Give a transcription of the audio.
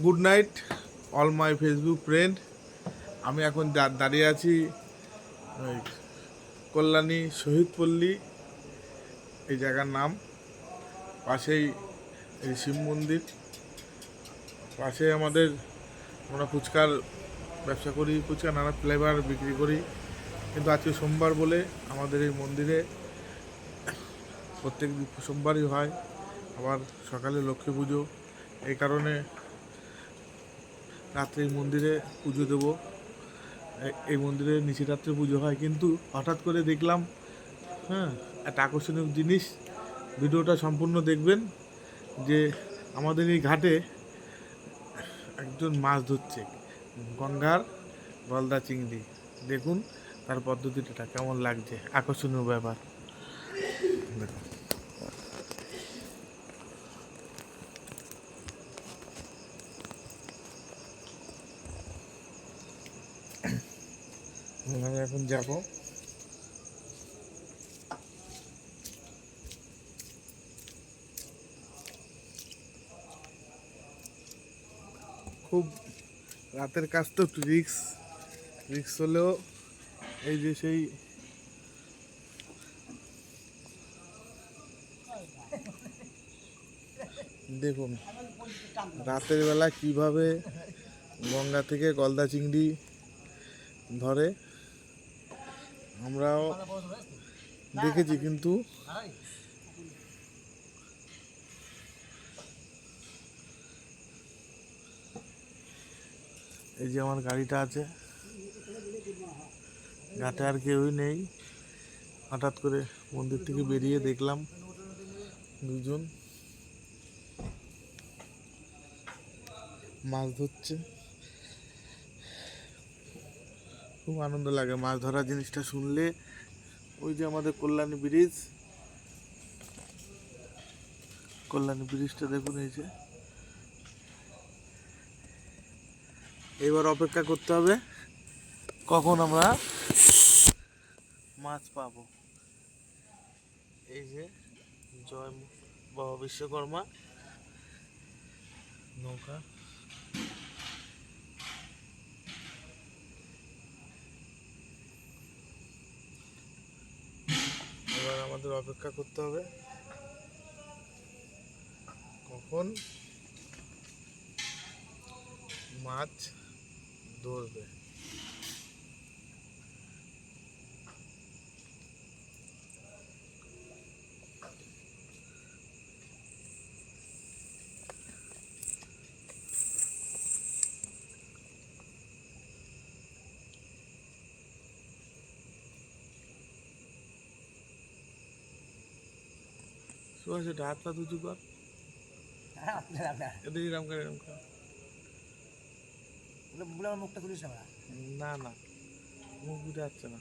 Good night all my Facebook friend. আমি এখন দাঁড়িয়ে আছি ওই কল্যাণী শহীদ পল্লী, এই জায়গার নাম। পাশেই এই শিব মন্দির, পাশে আমরা ফুচকার ব্যবসা করি, ফুচকা নানা ফ্লেভার বিক্রি করি। কিন্তু আজকে সোমবার বলে আমাদের এই মন্দিরে প্রত্যেক সোমবারই হয়। আবার সকালে লক্ষ্মী পুজো, এই কারণে রাত্রে এই মন্দিরে পুজো দেবো। এই মন্দিরে নিচে রাত্রে পুজো হয়, কিন্তু হঠাৎ করে দেখলাম একটা আকর্ষণীয় জিনিস। ভিডিওটা সম্পূর্ণ দেখবেন যে আমাদের এই ঘাটে একজন মাছ ধরছে, গঙ্গার গলদা চিংড়ি। দেখুন তার পদ্ধতিটা কেমন লাগছে, আকর্ষণীয় ব্যাপার। দেখুন আমি এখন যাব। খুব রাতের কাজ তো একটু রিক্স হলেও এই যে সেই দেখুন রাতের বেলা কিভাবে গঙ্গা থেকে গলদা চিংড়ি ধরে আমরাও দেখেছি, কিন্তু এই যে আমার গাড়িটা আছে, ঘাটে আর কেউই নেই। হঠাৎ করে মন্দির থেকে বেরিয়ে দেখলাম দুজন মাছ ধরছে। খুব আনন্দ লাগে মাছ ধরা জিনিসটা শুনলে। ওই যে আমাদের কল্যাণী ব্রিজটা দেখুন। এই যে এবার অপেক্ষা করতে হবে কখন আমরা মাছ পাবো। এই যে জয় বাবা বিশ্বকর্মা নৌকা। এবার আমাদের অপেক্ষা করতে হবে কখন মাছ ধরবে। সুভাষ এটা হাত পা উঁচু কর, এদের এরম করে মুখটা খুলিস না। না না, মুখ বুঝে যাচ্ছে না।